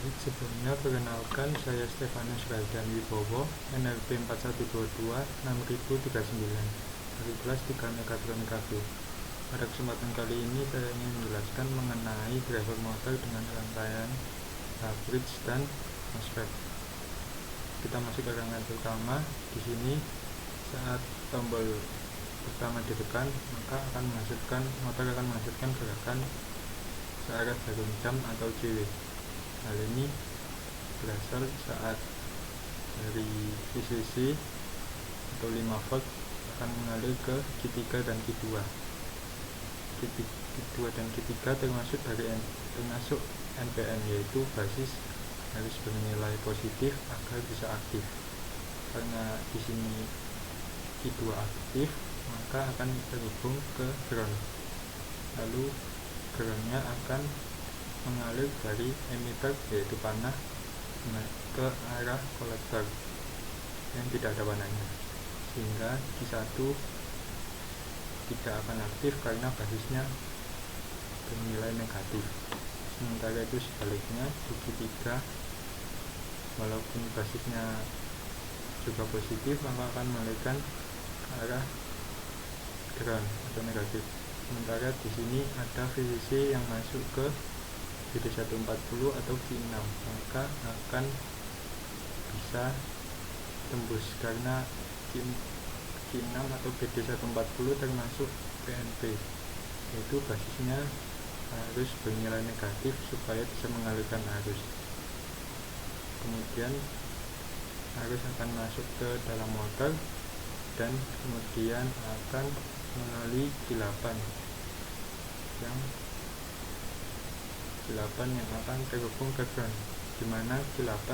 Baik, sebelumnya perkenalkan, saya Stefanus Raidan Wibowo, NLP 4122 6039 dari kelas 3 Mekatronika B. Pada kesempatan kali ini saya ingin menjelaskan mengenai driver motor dengan rangkaian bridge dan MOSFET. Kita masuk ke rangkaian pertama. Di sini saat tombol pertama ditekan, maka motor akan menghasilkan gerakan searah jarum jam atau JW. Hal ini berasal saat dari VCC atau 5 volt akan mengalir ke Q3 dan Q2. Q2 dan Q3 termasuk NPN, yaitu basis harus bernilai positif agar bisa aktif. Karena di sini Q2 aktif, maka akan terhubung ke ground. Lalu groundnya akan mengalir dari emitter, yaitu panah, ke arah kolektor yang tidak ada panahnya, sehingga Q1 tidak akan aktif karena basisnya bernilai negatif. Sementara itu sebaliknya, di Q3 walaupun basisnya juga positif, maka akan mengalirkan ke arah ground atau negatif. Sementara di sini ada VCC yang masuk ke BD140 atau Q6, maka akan bisa tembus karena Q6 atau BD140 termasuk PNP, yaitu basisnya harus bernilai negatif supaya bisa mengalirkan arus. Kemudian arus akan masuk ke dalam motor dan kemudian akan melalui Q8 yang akan terhubung ke ground, di mana Q8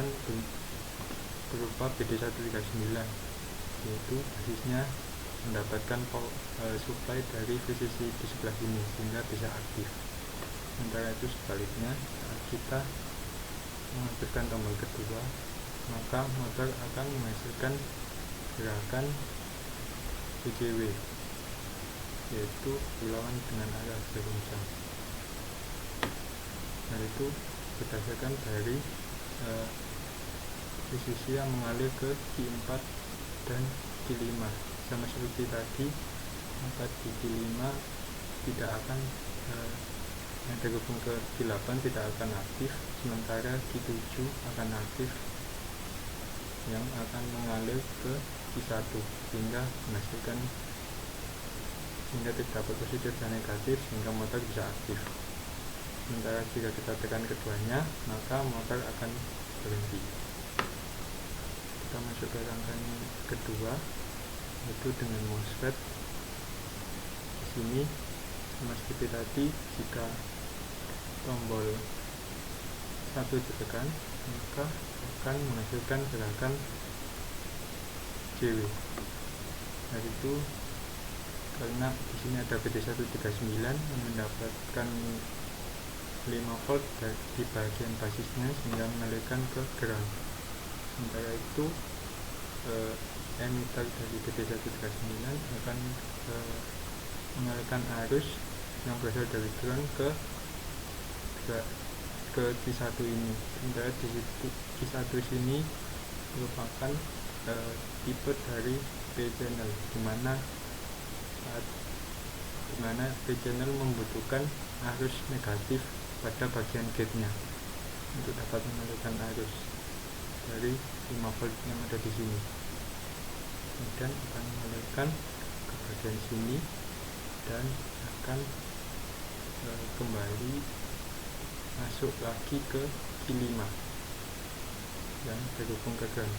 berupa BD139, yaitu basisnya mendapatkan supply dari VCC di sebelah sini sehingga bisa aktif. Sementara itu sebaliknya, saat kita mengaktifkan tombol kedua, maka motor akan menghasilkan gerakan VCW, yaitu berlawan dengan arah jarum jam. Hal itu berdasarkan dari VCC yang mengalir ke Q4 dan Q5. Sama seperti tadi, maka di Q5 tidak akan yang terhubung ke Q8 tidak akan aktif, sementara Q7 akan aktif yang akan mengalir ke Q1 sehingga terdapat positif dan negatif sehingga motor bisa aktif. Sementara jika kita tekan keduanya, maka motor akan berhenti. Kita masuk ke rangkaian kedua, yaitu dengan MOSFET. Di sini sama seperti tadi, jika tombol 1 ditekan, maka akan menghasilkan gerakan JW. Nah, itu karena di sini ada BD139 yang mendapatkan 5 volt di bagian basisnya sehingga mengalirkan ke ground. Sementara itu emitter dari BD139 akan mengalirkan arus yang berasal dari ground ke Q1 ini. Sementara di Q1 sini merupakan tipe dari P-channel, dimana P-channel membutuhkan arus negatif pada bagian gate-nya untuk dapat mengalirkan arus dari 5 volt yang ada di sini. Kemudian akan mengalirkan ke bagian sini dan akan kembali masuk lagi ke Q5 yang terhubung ke ground.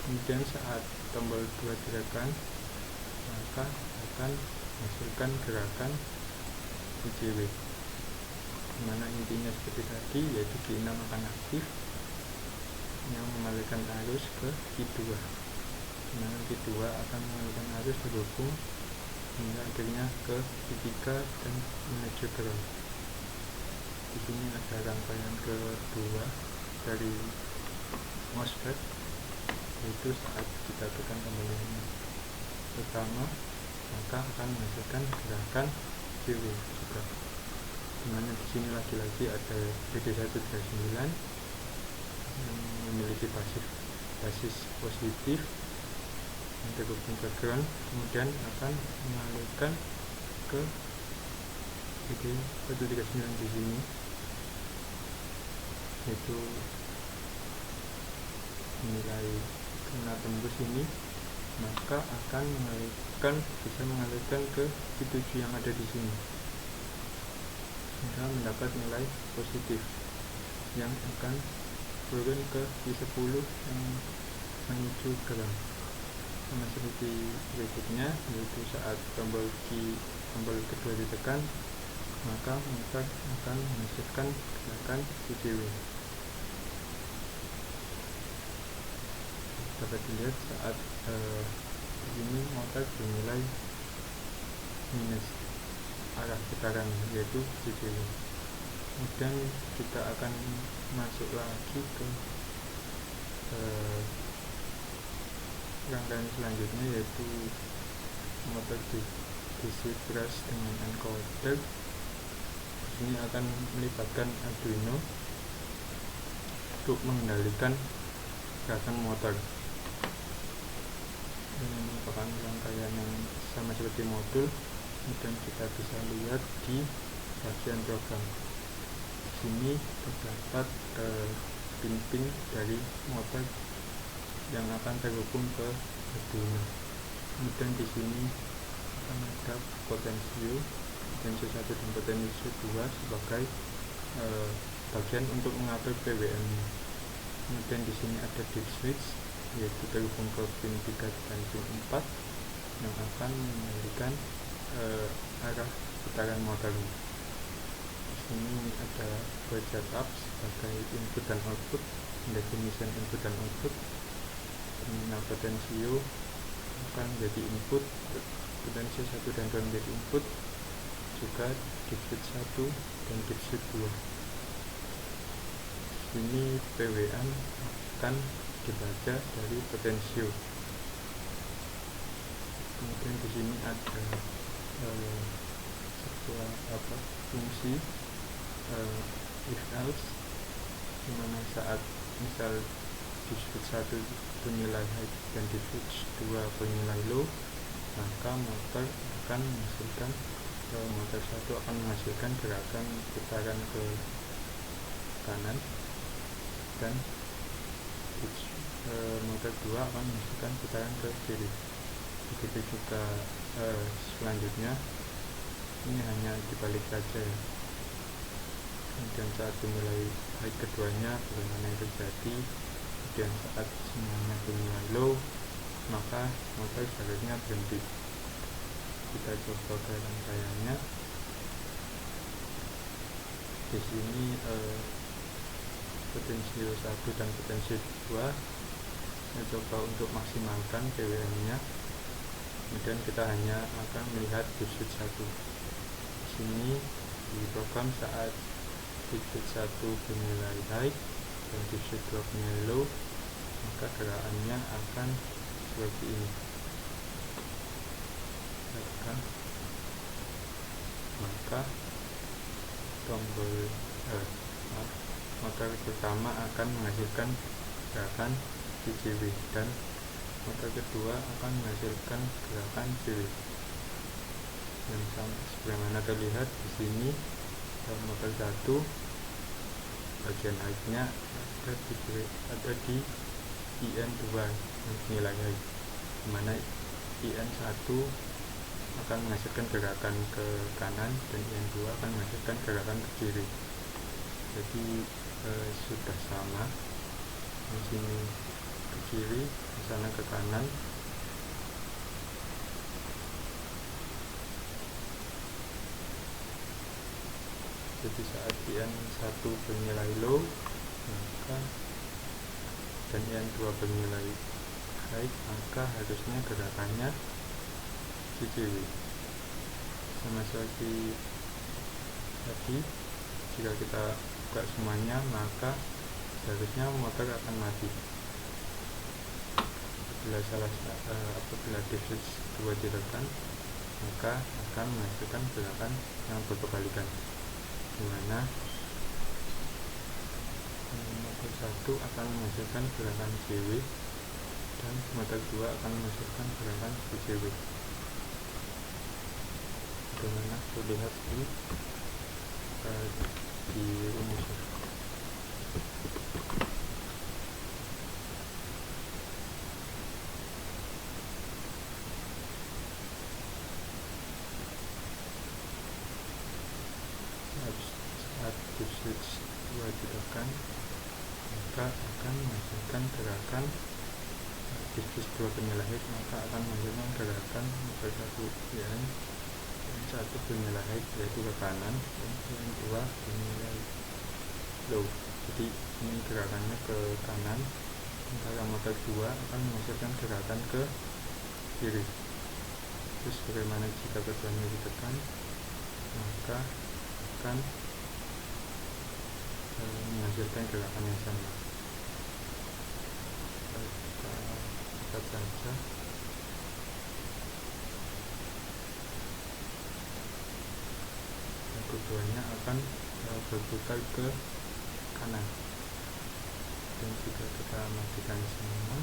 Kemudian saat tombol 2 ditekan, maka akan menghasilkan gerakan VCW, dimana intinya seperti tadi, yaitu Q6 akan aktif yang mengalirkan arus ke Q2, dimana Q2 akan mengalirkan arus terhubung hingga akhirnya ke Q3 dan menuju ground. Di sini ada rangkaian kedua dari MOSFET, yaitu saat kita tekan tombol yang pertama, maka akan menghasilkan gerakan JW juga. dimana di sini lagi-lagi ada PD139 yang memiliki basis positif yang terhubung ke ground, kemudian akan mengalirkan ke PD139 di sini, yaitu nilai kena tembus ini, maka akan bisa mengalirkan ke P7 yang ada di sini, sehingga mendapat nilai positif yang akan turun ke P10 yang menuju ground. Sama seperti berikutnya, yaitu saat tombol kedua ditekan, maka motor akan menghasilkan gerakan PCW. Dapat dilihat saat ini motor bernilai minus arah putaran, yaitu PCW. Kemudian kita akan masuk lagi ke rangkaian selanjutnya, yaitu motor DC brush dengan encoder. Ini akan melibatkan Arduino untuk mengendalikan gerakan motor. Ini merupakan rangkaian yang sama seperti modul, dan kita bisa lihat di bagian program. Di sini terdapat pin-pin dari motor yang akan terhubung ke Arduino. Kemudian di sini akan ada potensio 1 dan potensio 2 sebagai bagian untuk mengatur PWM. Kemudian di sini ada dip switch, yaitu terhubung ke pin 3 dan pin 4 yang akan mengendalikan arah putaran motor. Di sini ada budget up sebagai input dan output, definition input dan output. Nah, potensio akan menjadi input, potensio 1 dan 2 menjadi input, juga dip switch 1 dan dip switch 2. Ini PWM akan dibaca dari potensio. Kemudian di sini ada sebuah fungsi if else, dimana saat misal dip switch 1 bernilai high dan dip switch 2 bernilai low, maka motor 1 akan menghasilkan gerakan putaran ke kanan, dan motor 2 akan menghasilkan putaran ke kiri. Begitu juga selanjutnya, ini hanya dibalik saja ya. Kemudian saat dimulai high keduanya, bagaimana yang terjadi. Kemudian saat semuanya bernilai low, maka motor seharusnya berhenti. Kita coba ke rangkaiannya. Di sini potensio 1 dan potensio 2 saya coba untuk maksimalkan PWM-nya. Kemudian kita hanya akan melihat dip switch 1. Di sini di program saat dip switch 1 bernilai high dan dip switch 2 bernilai low, maka gerakannya akan seperti ini. Maka motor pertama akan menghasilkan gerakan PCW, dan motor kedua akan menghasilkan gerakan CW. Dan sebagaimana terlihat di sini, motor 1 bagian high-nya ada di IN2 nilai high, dimana IN1 akan menghasilkan gerakan ke kanan dan IN2 akan menghasilkan gerakan ke kiri. Jadi sudah sama, di sini ke kiri, di sana ke kanan. Jadi saat IN1 bernilai low, maka dan IN2 bernilai high, maka harusnya gerakannya CCW. Sama seperti tadi, jika kita buka semuanya, maka seharusnya motor akan mati. Apabila dip switch 2 ditekan, maka akan menghasilkan gerakan yang berkebalikan. di mana motor 1 akan menghasilkan gerakan JW dan motor 2 akan menghasilkan gerakan BJW. Bagaimana terlihat di rumusnya. Saat disk switch 2 ditekan, maka akan menghasilkan gerakan disk 2 bunyi lahir, maka akan menghasilkan gerakan motor 1 yang satu bunyi lahir yaitu ke kanan, dan yang 2 bunyi low. Jadi ini gerakannya ke kanan, sementara motor 2 akan menghasilkan gerakan ke kiri. Terus bagaimana jika keduanya ditekan, maka akan menghasilkan gerakan yang sama. Kita lihat saja. Keduanya akan berputar ke kanan, dan jika kita matikan semua,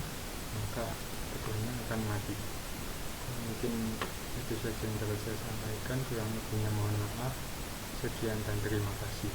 maka keduanya akan mati. Mungkin itu saja yang dapat saya sampaikan, kurang lebihnya mohon maaf. Sekian dan terima kasih.